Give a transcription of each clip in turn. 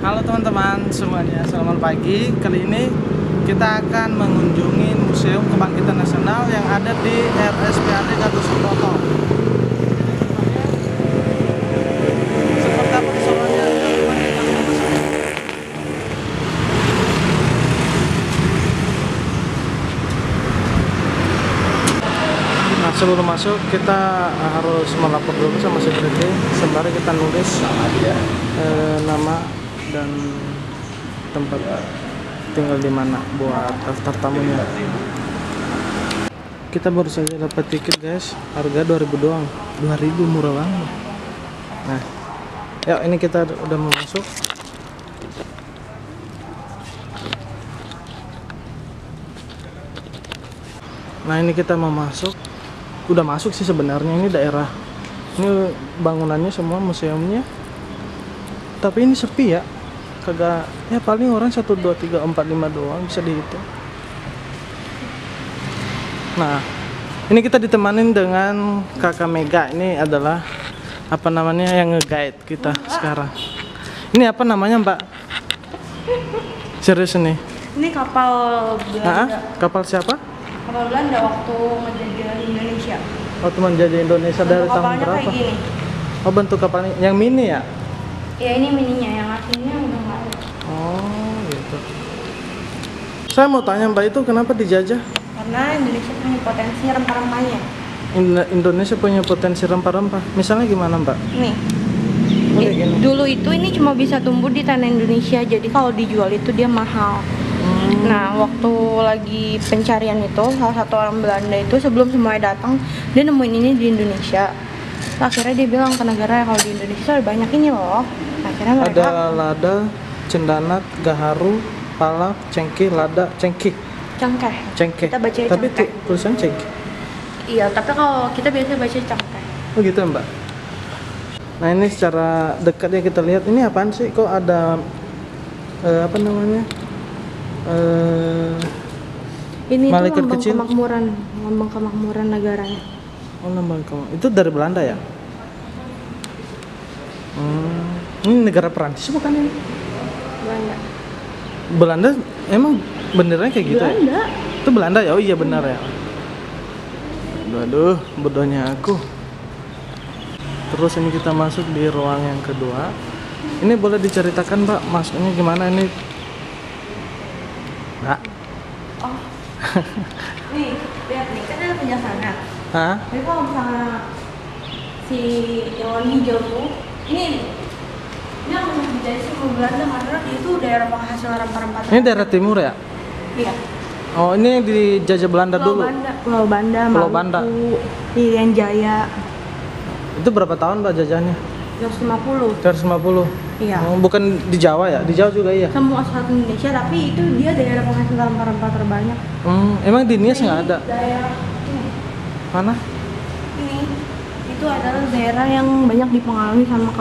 Halo teman-teman semuanya, selamat pagi. Kali ini kita akan mengunjungi Museum Kebangkitan Nasional yang ada di RSPAD Gatot Subroto. Seperti apa keseruannya? Nah, sebelum masuk kita harus melapor dulu sama security sembari kita nulis nama dan tempat tinggal di mana buat daftar tamunya. Kita baru saja dapat tiket guys, harga 2000 doang, 2000 murah banget. Nah, yuk ini kita udah mau masuk. Nah ini kita mau masuk, udah masuk sih sebenarnya. Ini daerah, ini bangunannya semua museumnya, tapi ini sepi ya. Kagak, ya paling orang 1, 2, 3, 4, 5 doang bisa dihitung. Nah ini kita ditemanin dengan kakak Mega. Ini adalah apa namanya yang nge-guide kita sekarang. Ini apa namanya Mbak? Serius nih? Ini kapal Belanda. Kapal siapa? Kapal Belanda waktu ngejajah Indonesia. Waktu menjajah Indonesia dari tahun Kapalnya berapa? kayak gini. Oh bentuk kapalnya yang mini ya? Ya ini mininya, yang aslinya udah nggak ada. Oh gitu. Saya mau tanya Mbak, itu kenapa dijajah? Karena Indonesia punya potensi rempah-rempahnya. Indonesia punya potensi rempah-rempah. Misalnya gimana Mbak? Nih. Oh, kayak gini. Dulu itu ini cuma bisa tumbuh di tanah Indonesia, jadi kalau dijual itu dia mahal. Nah, waktu lagi pencarian itu, salah satu orang Belanda itu sebelum semuanya datang, dia nemuin ini di Indonesia. Akhirnya dia bilang ke negara, kalau di Indonesia ada banyak ini loh. Akhirnya mereka Ada lada, cendanat, gaharu, palak, cengkeh, lada, cengkeh. cengkeh. Kita baca Tapi cengkeh. tulisan cengkeh. Iya, tapi kalau kita biasanya baca cengkeh. Oh gitu ya, Mbak. Nah ini secara dekat ya kita lihat, ini apaan sih? Kok ada apa namanya? Ini tuh malaikat lambang kecil. kemakmuran negaranya. Oh lambang itu dari Belanda ya? Ini negara Perancis bukan ini? Belanda. Belanda emang benernya kayak gitu ya? Belanda. Itu Belanda ya? Oh iya benar ya. Waduh, bodohnya aku. Terus ini kita masuk di ruang yang kedua. Ini boleh diceritakan Mbak, masuknya gimana ini? Mbak? Oh. Nih, lihat nih, kan ada penjelasannya. Hah? Jadi kalau misalnya si yang warna hijau tuh, ini yang menjadi simbol Belanda karena dia itu daerah penghasil rempah-rempah. Ini daerah timur ya? Iya. Oh ini yang dijajah Belanda dulu? Pulau Banda, Pulau Maluku, Banda. Irian Jaya. Itu berapa tahun Mbak jajahnya? 150. 150? Iya. Oh, bukan di Jawa ya? Di Jawa juga iya? Semua satu Indonesia, tapi itu dia daerah penghasil rempah-rempah terbanyak. Emang di Nias nggak ada? Daerah Mana? ini itu adalah daerah yang banyak dipengaruhi sama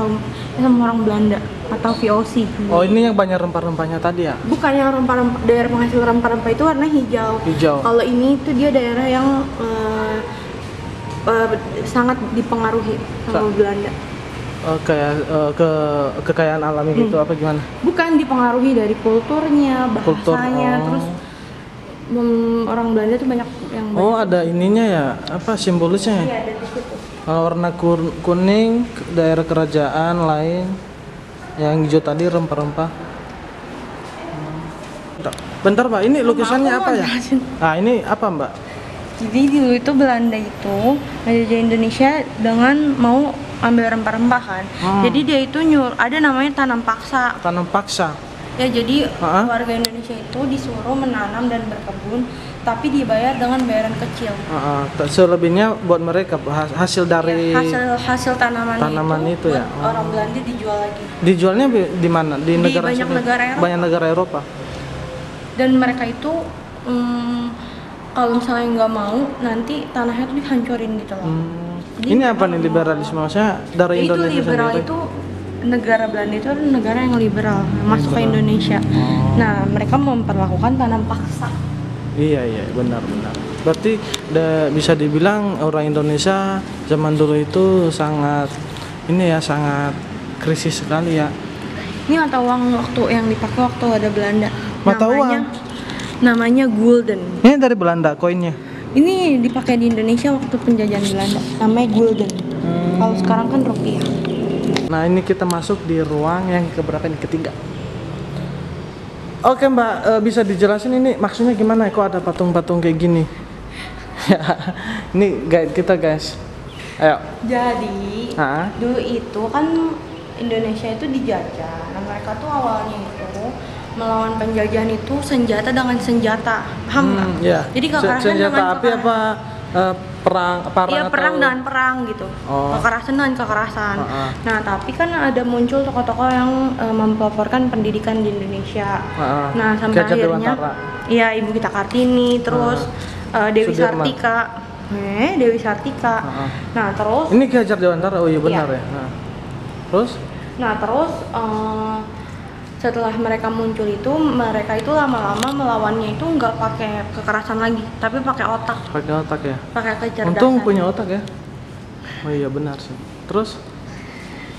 orang Belanda atau VOC. Oh ini yang banyak rempah-rempahnya tadi ya? Bukan yang rempah-rempah, daerah penghasil rempah-rempah itu warna hijau. Hijau. Kalau ini itu dia daerah yang sangat dipengaruhi sama Belanda. Kayak kekayaan alami gitu apa gimana? Bukan dipengaruhi dari kulturnya, bahasanya, terus orang Belanda tuh banyak yang Oh ada ininya ya, apa simbolisnya ya? Iya, ada di situ. Kalau warna kuning daerah kerajaan lain, yang hijau tadi rempah-rempah. Bentar Mbak, ini lukisannya Aku apa mau ya? jelasin. Nah ini apa Mbak? Jadi dulu itu Belanda itu ngejajah Indonesia dengan mau ambil rempah-rempah kan. Jadi dia itu ada namanya tanam paksa. Tanam paksa. Ya jadi warga Indonesia itu disuruh menanam dan berkebun, tapi dibayar dengan bayaran kecil. Selebihnya buat mereka hasil dari hasil tanaman itu ya. Orang Belanda dijual lagi. Dijualnya di mana? Di negara banyak sini? negara Eropa. Banyak negara Eropa. Dan mereka itu kalau misalnya nggak mau, nanti tanahnya tuh dihancurin gitu loh. Jadi, ini apa nih liberalisme? Maksudnya dari itu Indonesia liberal sendiri? itu negara Belanda itu adalah negara yang liberal masuk ke Indonesia. Nah mereka memperlakukan tanam paksa. Iya benar. Berarti bisa dibilang orang Indonesia zaman dulu itu sangat krisis sekali ya. Ini mata uang waktu yang dipakai waktu ada Belanda. Mata uang? Namanya gulden. Ini dari Belanda koinnya. Ini dipakai di Indonesia waktu penjajahan Belanda. Namanya gulden. Kalau sekarang kan rupiah. Nah, ini kita masuk di ruang yang keberapa ini? Ketiga. Oke Mbak, bisa dijelasin ini maksudnya gimana? Kok ada patung-patung kayak gini? Ini guide kita guys. Ayo. Jadi dulu itu kan Indonesia itu dijajah. Nah mereka tuh awalnya itu melawan penjajahan itu senjata dengan senjata, paham nggak? Iya. Jadi kekerasan senjata dengan api apa perang? Iya, atau... perang dengan perang gitu. Oh. Kekerasan dengan kekerasan. Nah tapi kan ada muncul tokoh-tokoh yang mempelaporkan pendidikan di Indonesia. Nah sampai akhirnya, iya Ibu Gita Kartini, terus Dewi Sudirman. Sartika. Dewi Sartika. Nah terus ini Ki Hajar Dewantara. Oh iya benar iya. ya. Nah terus setelah mereka muncul itu, mereka itu lama-lama melawannya itu nggak pakai kekerasan lagi, tapi pakai otak. Pakai otak ya. Pakai kecerdasan. Untung punya otak ya. Oh iya benar sih. Terus?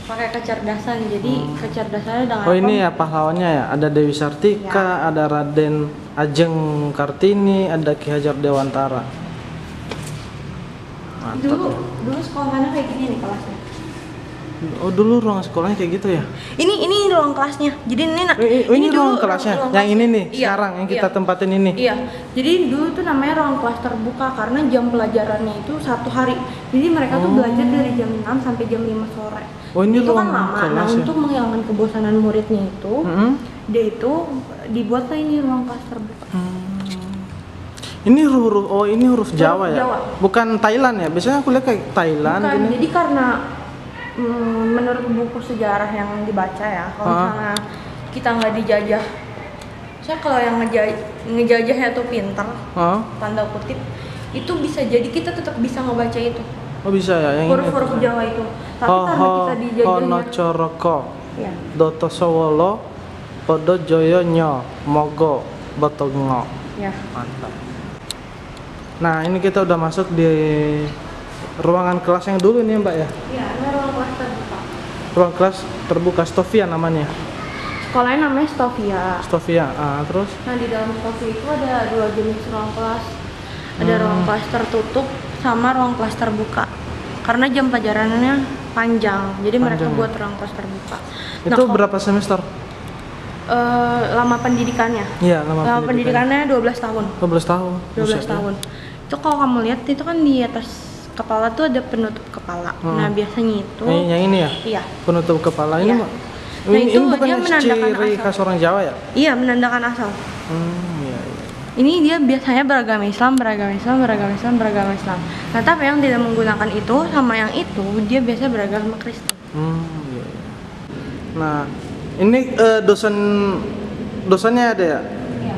Pakai kecerdasan. Jadi kecerdasannya dengan Oh ini ya pahlawannya ya. Ada Dewi Sartika, ada Raden Ajeng Kartini, ada Ki Hajar Dewantara. Mantap. Dulu sekolahnya kayak gini nih kelasnya. Oh dulu ruang sekolahnya kayak gitu ya? Ini ruang kelasnya. Jadi ini ruang kelasnya. Yang ini nih iya, sekarang yang kita tempatin ini. Iya. Jadi dulu tuh namanya ruang kelas terbuka karena jam pelajarannya itu 1 hari. Jadi mereka tuh belajar dari jam 6 sampai jam 5 sore. Oh ini itu ruang kan lama. kelas Nah ya? untuk menghilangkan kebosanan muridnya itu, dia itu dibuatlah ini ruang kelas terbuka. Ini huruf Jawa ya? Jawa. Bukan Thailand ya? Biasanya aku lihat kayak Thailand. Bukan, gini. jadi karena menurut buku sejarah yang dibaca ya, kalau misalnya kita nggak dijajah, saya kalau yang ngejajahnya tuh pinter, tanda kutip, itu bisa jadi kita tetap bisa ngebaca itu. Oh bisa ya? Yang huruf-huruf Jawa itu. Tapi karena kita dijajahnya, Hono Coroko, ya. Doto Sowolo, Podo Joyo Nyo, Mogo, Botongo. Ya. Mantap. Nah ini kita udah masuk di ruangan kelas yang dulu nih Mbak ya? Iya, ini ruang kelas terbuka. Ruang kelas terbuka, Stovia namanya? Sekolahnya namanya Stovia. Stovia, terus? Nah di dalam Stovia itu ada 2 jenis ruang kelas. Ada ruang kelas tertutup sama ruang kelas terbuka. Karena jam pelajarannya panjang, jadi mereka buat ruang kelas terbuka. Itu berapa semester? Lama pendidikannya. Iya, lama pendidikannya 12 tahun. 12 tahun. 12 tahun. Itu kalau kamu lihat itu kan di atas kepala tuh ada penutup kepala. Nah, biasanya itu yang ini ya? Iya. Penutup kepala iya. ini. Nah, ini itu bukan dia menandakan ciri khas orang Jawa ya? Iya, menandakan asal. Iya. Ini dia biasanya beragama Islam. Nah, tapi yang tidak menggunakan itu sama yang itu, dia biasa beragama Kristen. Iya. Nah, ini dosennya ada ya? Iya.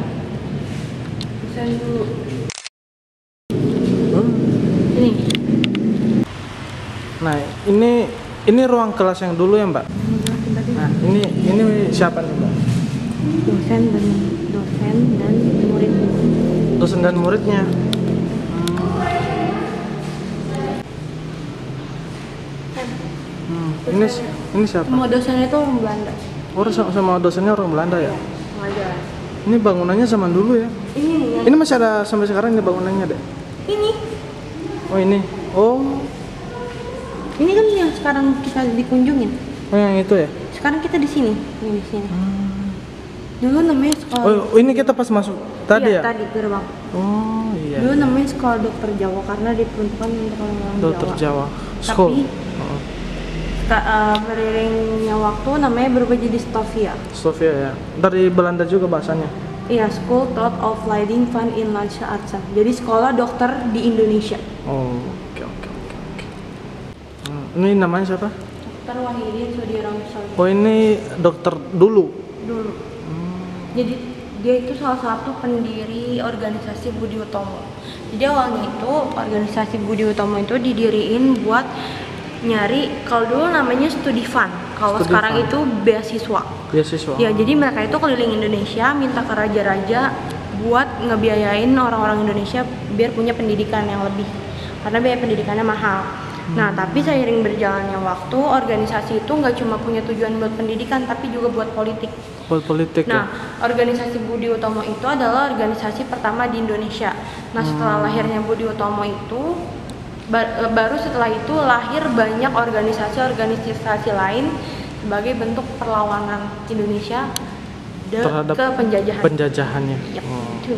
Dosen dulu. Ini. Nah, ini ruang kelas yang dulu ya, Mbak? Nah, ini siapa nih, Mbak? Dosen dan murid. Dosen dan muridnya. Ini siapa? Semua dosennya itu orang Belanda. Oh, sama dosennya orang Belanda ya? Ngajar. Ini bangunannya zaman dulu ya? Ini Ini masih ada sampai sekarang ini bangunannya deh? Ini. Oh ini. Oh. Ini kan yang sekarang kita dikunjungin. Oh yang itu ya? Sekarang kita di sini. Ini di sini. Dulu namanya sekolah. Oh ini kita pas masuk tadi iya, ya? Tadi gerbang. Oh iya. Dulu namanya sekolah dokter Jawa karena diperuntukkan untuk orang dokter Jawa. Tapi beriringnya waktu namanya berubah jadi Stovia. Stovia ya. Dari Belanda juga bahasanya. Iya, School Thought of Leiding Van in Landsche Artsen. Jadi sekolah dokter di Indonesia. Oh, oke. Ini namanya siapa? Dokter Wahidin Sudiroso. Oh, ini dokter dulu. Jadi dia itu salah satu pendiri organisasi Budi Utomo. Jadi awalnya itu organisasi Budi Utomo itu didiriin buat nyari, kalau dulu namanya studi fund, kalau sekarang itu beasiswa. Ya, jadi mereka itu keliling Indonesia minta ke raja-raja buat ngebiayain orang-orang Indonesia biar punya pendidikan yang lebih, karena biaya pendidikannya mahal. Nah, tapi seiring berjalannya waktu, organisasi itu nggak cuma punya tujuan buat pendidikan, tapi juga buat politik. Buat politik Nah, ya. organisasi Budi Utomo itu adalah organisasi pertama di Indonesia. Nah, setelah lahirnya Budi Utomo itu, baru setelah itu lahir banyak organisasi-organisasi lain sebagai bentuk perlawanan Indonesia Terhadap ke penjajahan. penjajahannya. Yap, Oh. itu.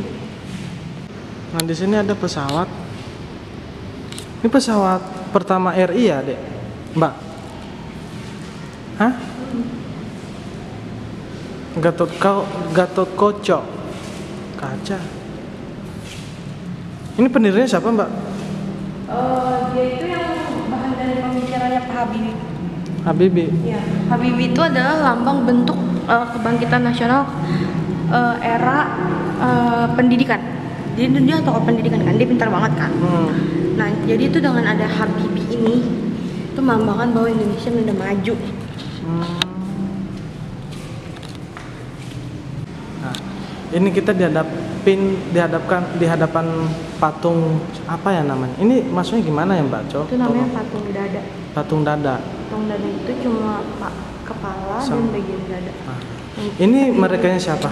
Nah di sini ada pesawat. Ini pesawat pertama RI ya, Dek? Mbak? Hah? Gatot Koco kaca. Ini pendirinya siapa, Mbak? Dia itu yang bahan dari pemikirannya Pak Habibie. Habibie. Ya, Habibie itu adalah lambang bentuk kebangkitan nasional era pendidikan. Jadi dia tokoh pendidikan kan, dia pintar banget kan. Nah, jadi itu dengan ada Habibie ini, itu melambangkan bahwa Indonesia udah maju. Nah, ini kita dihadapkan di hadapan patung apa ya namanya? Ini maksudnya gimana ya, Mbak? Itu namanya patung dada. Patung dada. Patung dada itu cuma kepala dan bagian dada. Nah, ini merekanya siapa?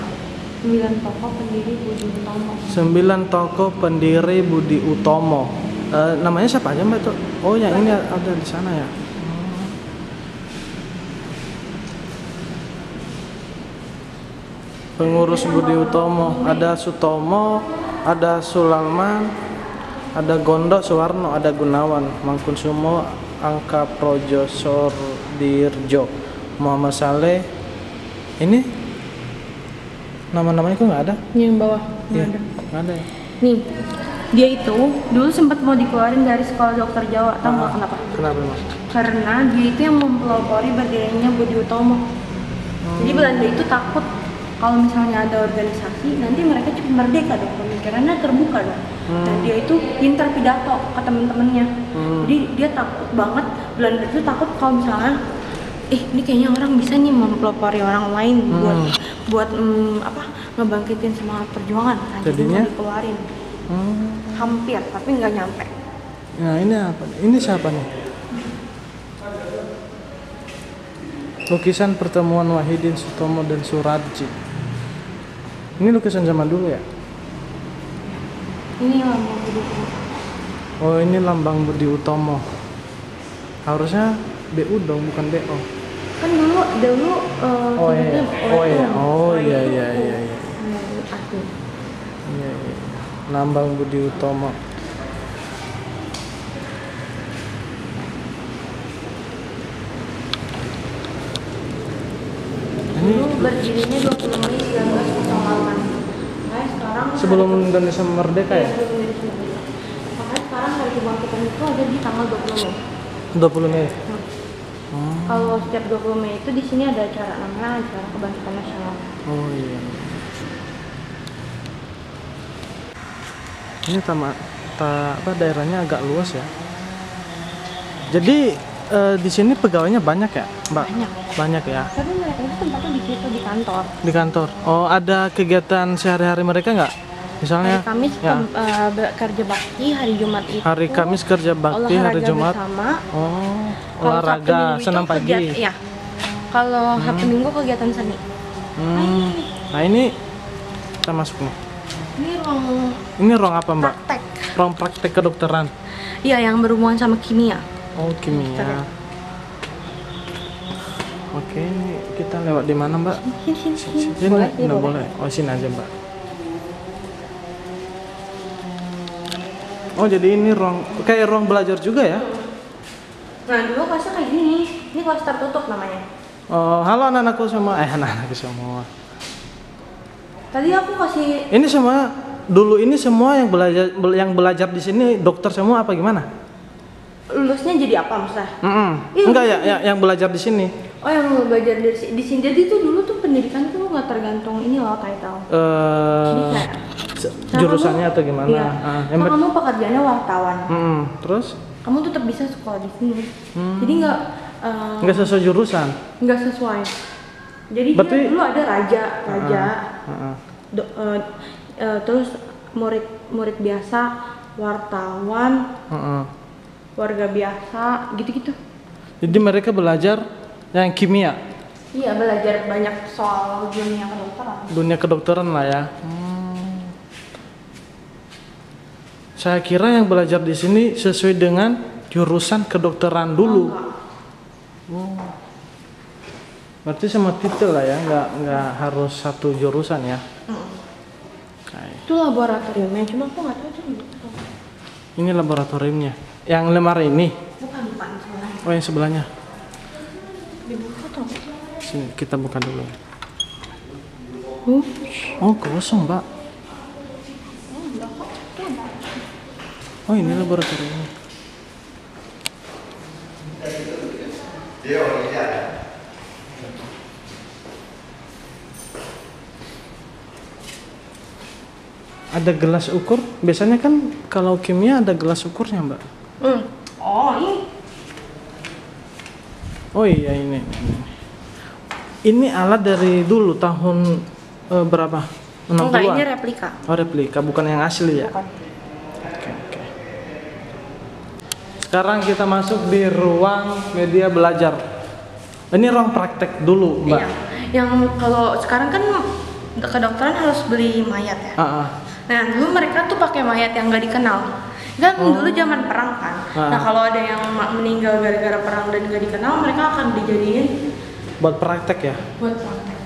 9 tokoh pendiri Budi Utomo. 9 tokoh pendiri Budi Utomo. Namanya siapa aja, Mbak? Tuh? Oh, yang ini ada di sana ya. Pengurus Budi Utomo, ada Sutomo, ada Sulalman, ada Gondo, Suwarno, ada Gunawan, Mangkunsumo, Angka Projo, Sordirjo, Muhammad Saleh. Ini nama-namanya kok nggak ada? Yang bawah Iya, ada. nggak ada ya? Nih, dia itu dulu sempat mau dikeluarin dari sekolah dokter Jawa, tahu nggak kenapa? Kenapa, Mas? Karena dia itu yang mempelopori berdirinya Budi Utomo. Jadi Belanda itu takut kalau misalnya ada organisasi, nanti mereka cepat merdeka dong, pemikirannya terbuka dong. Dan dia itu pintar pidato ke temen-temennya. Jadi dia takut banget, Belanda itu takut kalau misalnya ini kayaknya orang bisa nih mempelopori orang lain buat ngebangkitin semangat perjuangan. Nah, Jadinya jadi mau dikeluarin. Hampir, tapi nggak nyampe. Nah, ini apa? Ini siapa nih? Lukisan pertemuan Wahidin Sutomo dan Suradji. Ini lukisan zaman dulu ya? Ini lambang Budi Utomo. Oh, ini lambang Budi Utomo. Harusnya BU dong, bukan BO. Kan dulu Oh iya. Oh iya. Iya. Aku. Iya. Lambang Budi Utomo. Dulu berdirinya 20 Mei 1908. Makanya sekarang Sebelum Indonesia merdeka ya? Sebelum Indonesia merdeka. Makanya sekarang hari kebangkitan itu ada di tanggal 20 Mei. 20 Mei. Kalau setiap 20 Mei itu di sini ada acara namanya acara kebangkitan nasional. Oh iya. Ini daerahnya agak luas ya. Jadi di sini pegawainya banyak ya, Mbak? Banyak ya. Tapi mereka itu tempatnya di situ di kantor. Di kantor. Oh, ada kegiatan sehari-hari mereka nggak? Misalnya Hari Kamis ya. kerja bakti, hari Jumat itu Hari Kamis kerja bakti, hari olahraga Jumat. bersama. Oh, Kalau Sabtu olahraga Minggu itu senam pagi. Iya. Kalau Sabtu Minggu kegiatan seni. Nah, ini kita masuk nih. Ini ruang Ruang apa, Mbak? praktek. Ruang praktek kedokteran. Iya, yang berhubungan sama kimia. Oh, kimia. Oke, ini kita lewat di mana, Mbak? Sini. Boleh? Iya, Nggak boleh. boleh. Oh, sini aja, Mbak. Oh, jadi ini kayak ruang belajar juga ya? Nah, dulu kelasnya kayak gini. Ini kelas tertutup namanya. Oh, halo anak-anakku semua. Anak-anakku semua. Tadi aku kasih Ini semua dulu ini semua yang belajar di sini dokter semua apa gimana? lulusnya jadi apa maksudnya? Iya, Enggak ya, yang belajar di sini. Oh, yang mau belajar di sini. Jadi tuh dulu tuh pendidikan tuh nggak tergantung ini loh title. Jadi kayak Jurusannya atau gimana? Iya. Nah, kamu pekerjaannya wartawan. Terus? Kamu tetap bisa sekolah di sini. Jadi Nggak sesuai jurusan. nggak sesuai. Jadi Berarti dia dulu ada raja, terus murid biasa, wartawan, warga biasa, gitu-gitu. Jadi mereka belajar yang kimia, Iya, belajar banyak soal dunia kedokteran. dunia kedokteran lah ya. Saya kira yang belajar di sini sesuai dengan jurusan kedokteran dulu. Berarti sama titel lah ya, nggak harus satu jurusan ya. Oke. Itu laboratoriumnya, cuma aku nggak tahu itu di mana. Ini laboratoriumnya. Yang lemari ini. Bukan sebenarnya. Oh, yang sebelahnya. Dibuka atau? Sini kita buka dulu. Oh, Oh, kosong, Mbak. Oh, ini laboratoriumnya. Ada gelas ukur. Biasanya kan kalau kimia ada gelas ukurnya, Mbak. Oh, ini. Oh iya, ini. Ini alat dari dulu tahun berapa? 60-an? Enggak, ini replika. Oh, replika, bukan yang asli ya? Bukan. Oke. Sekarang kita masuk di ruang media belajar. Ini ruang praktek dulu, Mbak. Iya. Yang kalau sekarang kan kedokteran harus beli mayat ya. Nah, dulu mereka tuh pakai mayat yang nggak dikenal. Kan dulu zaman perang kan. Nah, kalau ada yang meninggal gara-gara perang dan nggak dikenal, mereka akan dijadiin Buat praktek ya? buat praktek.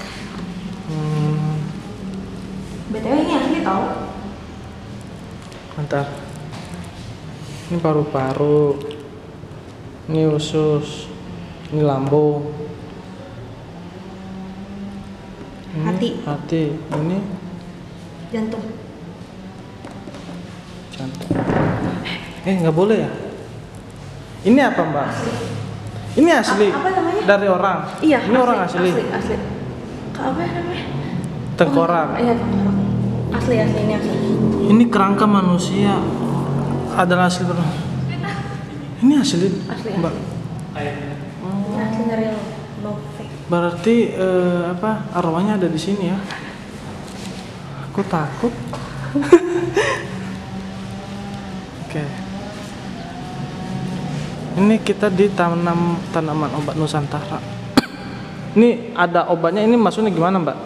BTW ini asli tau. Bentar. Ini paru-paru. Ini usus. Ini lambung. Ini hati. Ini Jantung. jantung. Nggak boleh ya? Ini apa, Mbak? Ini asli. Apa namanya? Dari orang. Iya. Ini orang asli. Asli. Apa ya namanya? Tengkorak. Iya, tengkorak. Asli ini asli. Ini kerangka manusia adalah asli benar. Ini asli, Asli. Mbak. Ini asli dari no fake. Berarti arwahnya ada di sini ya? Aku takut. Oke. Ini kita di tanaman obat Nusantara. Ini ada obatnya. Ini maksudnya gimana, Mbak?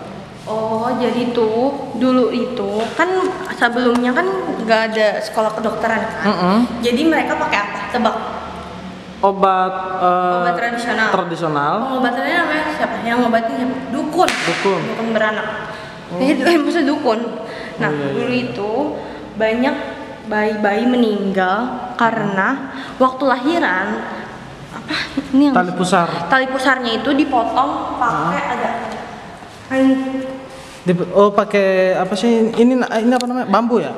Oh, jadi tuh dulu itu kan sebelumnya kan nggak ada sekolah kedokteran kan. Jadi mereka pakai apa? Tebak. Obat Obat tradisional. Pengobatannya namanya siapa? Yang ngobatin siapa? Dukun. Dukun beranak. Jadi maksudnya dukun. Nah, dulu itu banyak bayi-bayi meninggal karena waktu lahiran ini yang tali pusarnya itu dipotong pakai ada pakai apa sih ini apa namanya, bambu ya?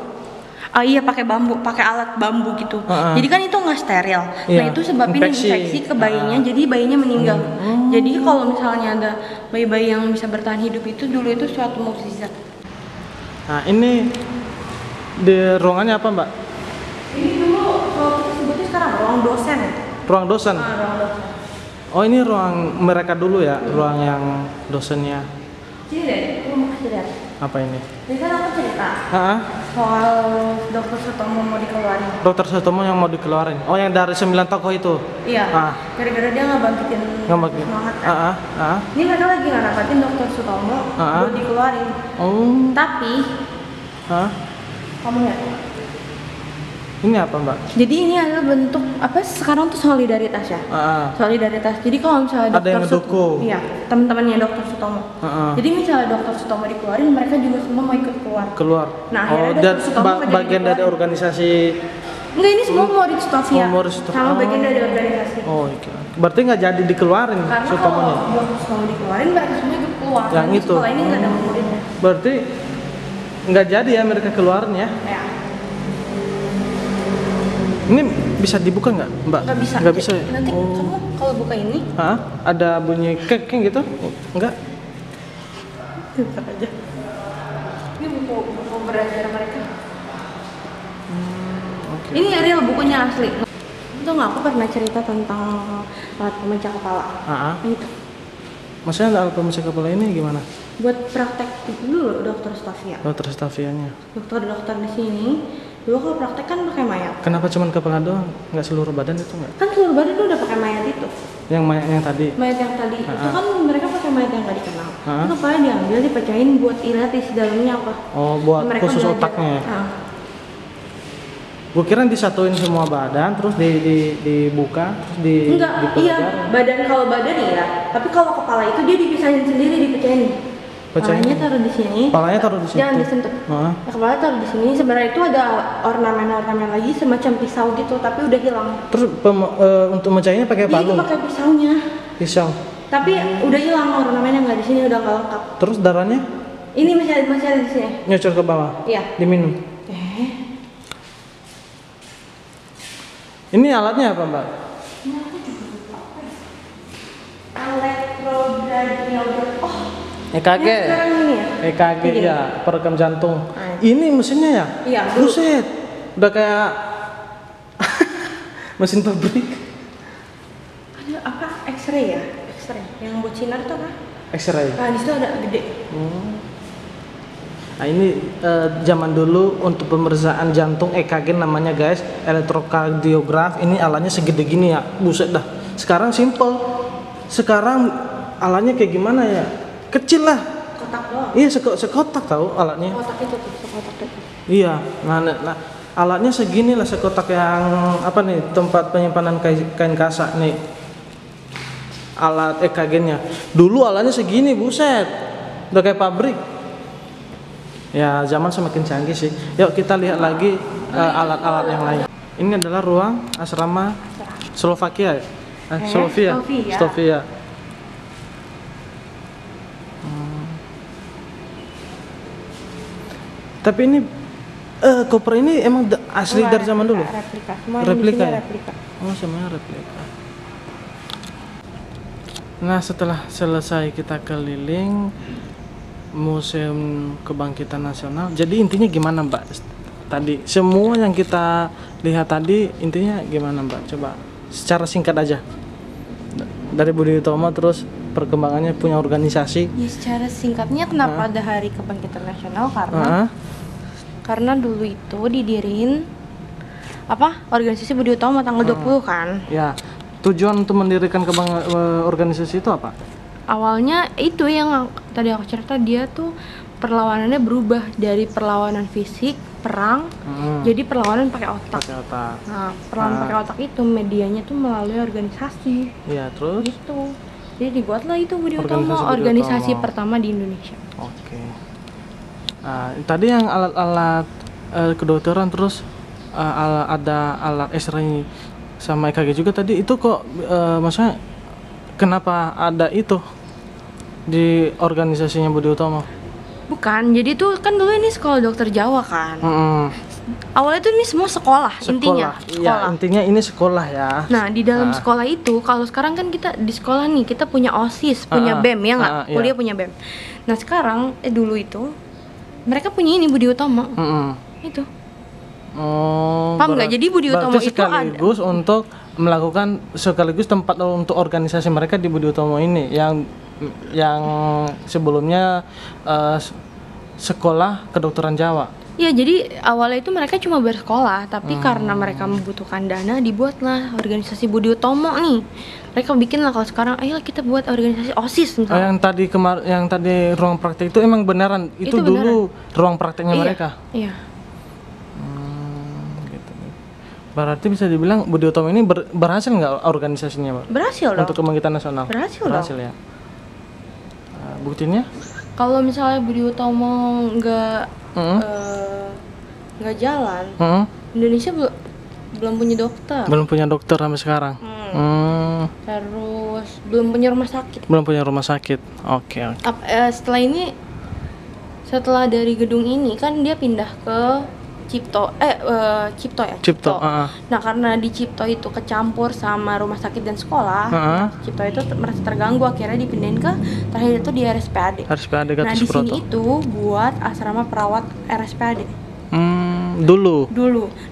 Iya, pakai bambu, pakai alat bambu gitu. Jadi kan itu nggak steril. Nah, itu sebabin infeksi ke bayinya, jadi bayinya meninggal. Jadi kalau misalnya ada bayi-bayi yang bisa bertahan hidup itu dulu itu suatu mukjizat. Nah, ini di ruangannya apa, Mbak? Ini dulu kalau kita sebutnya sekarang ruang dosen. Ruang dosen. Ruang dosen. Oh, ini ruang mereka dulu ya, ruang yang dosennya. Sini deh, aku mau kasih lihat. Apa ini? Ini kan aku cerita soal Dokter Sutomo mau dikeluarin. Dokter Sutomo yang mau dikeluarin. Oh, yang dari 9 tokoh itu. Iya. Gara-gara dia nggak bangkitin semangat kan. Ini mereka lagi nggak dapatin Dokter Sutomo buat dikeluarin. Tapi kamu lihat. Ini apa, Mbak? Jadi ini adalah bentuk apa sekarang tuh solidaritas ya. Solidaritas. Jadi kalau misalnya ada yang mendukung. Iya, teman-temannya Dokter Sutomo. Jadi misalnya Dokter Sutomo dikeluarin, mereka juga semua mau ikut keluar. Nah, akhirnya Dokter Sutomo bagian dari organisasi. Enggak, ini semua Moritz Stofia. Sama bagian dari organisasi. Oh, iya. Berarti nggak jadi dikeluarin Sutomonya. Karena kalau Dokter Sutomo dikeluarin, mereka semua ikut keluar. Yang itu. Sekolah ini nggak ada muridnya. Berarti nggak jadi ya mereka keluarin ya? Ya. Ini bisa dibuka nggak, Mbak? Nggak bisa ya? Nanti kamu kalau buka ini ada bunyi kek gitu? Enggak? Buka aja. Ini buku belajar mereka. Ini real, bukunya asli. Itu nggak, aku pernah cerita tentang alat pemecah kepala. Itu. Maksudnya alat pemecah kepala ini gimana? Buat praktek dulu Dokter Stafia. Dokter Stafianya. Dokter di sini Dulu kalau praktek kan pakai mayat. Kenapa cuman kepala doang? Nggak seluruh badan itu nggak? Kan seluruh badan tuh udah pakai mayat itu. Yang mayat yang tadi? Mayat yang tadi itu kan mereka pakai mayat yang nggak dikenal. Ha-ha. Itu kepala diambil, dipecahin buat lihat isi dalamnya apa. Oh, buat Mereka khusus belajar. otaknya ya? Nah, Gue kira disatuin semua badan, terus dibuka, terus enggak, iya, badan kalau badan iya. Tapi kalau kepala itu dia dipisahin sendiri, dipecahin. Pecahin. Palanya taruh di sini. Palanya taruh di situ. Jangan disentuh. Heeh. Nah, kepala taruh di sini. Sebenarnya itu ada ornamen-ornamen lagi semacam pisau gitu, tapi udah hilang. Terus untuk mecahinnya pakai Iya, itu palu? pakai pisaunya. Pisau. Tapi udah hilang ornamennya, nggak di sini, udah nggak lengkap. Terus darahnya Ini masih ada di sini. nyocor ke bawah? Iya. Diminum? Ini alatnya apa, Mbak? Ini aku juga lupa apa ya? Elektrodiagram. Oh, EKG. ini sekarang ini ya? EKG Begini. ya, perekam jantung. Ah. Ini mesinnya ya? Iya, dulu. Buset. Udah kayak mesin pabrik. Ada apa? X-ray ya? X-ray. Yang buat sinar itu apa? X-ray. Nah, di situ ada gede. Nah ini zaman dulu untuk pemeriksaan jantung EKG namanya guys, elektrokardiograf. Ini alatnya segede gini ya, buset dah. Sekarang simple. Sekarang alatnya kayak gimana ya? Kecil lah. Kotak doang. Iya sekotak tahu alatnya. Kotak itu tuh, sekotak itu. Iya. Nah, alatnya segini lah, sekotak yang apa nih, tempat penyimpanan kain kasak nih. Alat EKG-nya. Dulu alatnya segini, buset. Udah kayak pabrik. Ya, zaman semakin canggih sih. Yuk kita lihat lagi alat-alat yang lain. Ini adalah ruang asrama Slovakia ya? Slovenia. Tapi ini koper ini emang asli dari zaman dulu? Replika. Semua Replika ya? replika. Oh, semuanya replika. Nah, setelah selesai kita keliling Museum Kebangkitan Nasional. Jadi intinya gimana, Mbak? Tadi semua yang kita lihat tadi intinya gimana, Mbak? Coba secara singkat aja. Dari Budi Utomo terus perkembangannya punya organisasi. Ya, secara singkatnya kenapa ada Hari Kebangkitan Nasional karena dulu itu didiriin organisasi Budi Utomo tanggal 20 kan. Ya. Tujuan untuk mendirikan organisasi itu apa? Awalnya itu yang tadi aku cerita, dia tuh perlawanannya berubah dari perlawanan fisik, perang, jadi perlawanan pakai otak. Pakai otak. Nah, perlawanan pakai otak itu medianya tuh melalui organisasi. Iya, terus? Gitu. Jadi dibuatlah itu Budi Utomo, Organisasi Budi organisasi Utomo. pertama di Indonesia. Oke. Nah, tadi yang alat-alat kedokteran, terus ada alat X-ray sama EKG juga tadi. Itu kok maksudnya kenapa ada itu di organisasinya Budi Utomo? Bukan, jadi tuh kan dulu ini sekolah dokter Jawa kan. Awalnya tuh ini semua sekolah. Intinya Iya, intinya ini sekolah ya. Nah, di dalam sekolah itu, kalau sekarang kan kita di sekolah nih, kita punya OSIS, punya BEM ya nggak? Iya. Kuliah punya BEM. Nah, sekarang dulu itu mereka punya ini Budi Utomo. Itu. Oh, Paham nggak? Jadi Budi Utomo berarti itu ada. sekaligus untuk melakukan sekaligus tempat untuk organisasi mereka di Budi Utomo ini yang sebelumnya sekolah kedokteran Jawa. Ya, jadi awalnya itu mereka cuma bersekolah, tapi karena mereka membutuhkan dana, dibuatlah organisasi Budi Utomo nih. Mereka bikin lah, kalau sekarang ayolah kita buat organisasi OSIS misalnya. Yang tadi ruang praktek itu emang beneran itu dulu ruang prakteknya mereka. Iya. Gitu. Berarti bisa dibilang Budi Utomo ini berhasil nggak organisasinya, Pak? Berhasil dong. Untuk Kebangkitan Nasional. Berhasil ya. Buktinya? Kalau misalnya Budi Utomo nggak jalan, Indonesia belum punya dokter. Belum punya dokter sampai sekarang. Terus belum punya rumah sakit. Belum punya rumah sakit. Oke. Setelah dari gedung ini kan dia pindah ke Cipto. Nah, karena di Cipto itu kecampur sama rumah sakit dan sekolah, Cipto itu merasa terganggu, akhirnya dipindahin ke terakhir itu di RSPAD. Gatot Nah, di Subroto. sini itu buat asrama perawat RSPAD. Dulu.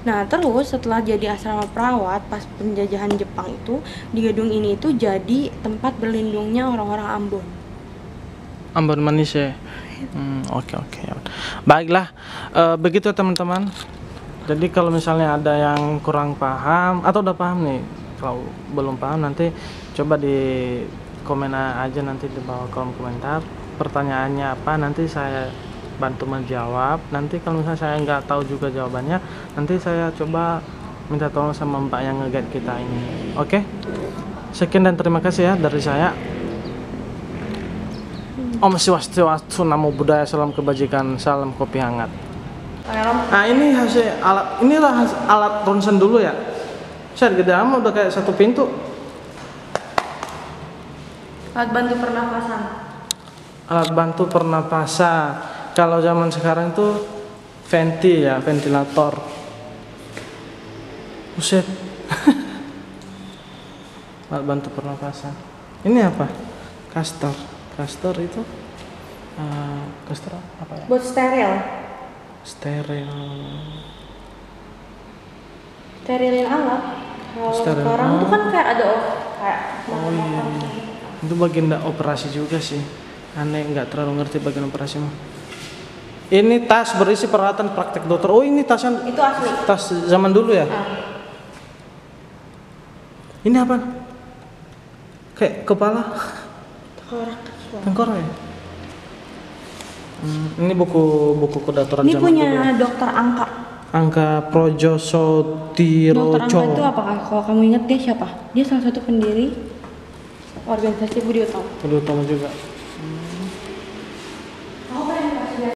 Nah, terus setelah jadi asrama perawat pas penjajahan Jepang itu, di gedung ini itu jadi tempat berlindungnya orang-orang Ambon. Ambon Manis ya. Oke. Baiklah, begitu teman-teman. Jadi kalau misalnya ada yang kurang paham atau udah paham nih, kalau belum paham nanti coba di komen aja nanti di bawah kolom komentar. Pertanyaannya apa, nanti saya bantu menjawab. Nanti kalau misalnya saya nggak tahu juga jawabannya, nanti saya coba minta tolong sama mbak yang nge-guide kita ini. Oke? Sekian dan terima kasih ya dari saya. Om Swastiastu, Namo Buddhaya, salam kebajikan, salam kopi hangat. Nah ini hasil alat, inilah alat ronsen dulu ya. Saya gede amat udah kayak satu pintu. Alat bantu pernafasan. Alat bantu pernapasan. Kalau zaman sekarang tuh venti ya, ventilator. Buset. Alat bantu pernapasan. Ini apa? Caster. Caster itu caster apa ya? Buat steril. Sterilin alat. Kalau Steril. sekarang tuh kan kayak ada kayak Oh iya. Itu bagian operasi juga sih. Aneh, nggak terlalu ngerti bagian operasi mah. Ini tas berisi peralatan praktek dokter. Oh ini tasnya. itu asli. Tas zaman dulu ya. Ini apa? Kayak kepala. Tengkorak ya. Ini buku kedokteran Ini zaman punya dulu. Ya? dokter Angka. Angka Projosotiroco. Dokter Angka itu apa kak? Kalau kamu ingat dia siapa? Dia salah satu pendiri organisasi Budi Utama. Budi Utama juga.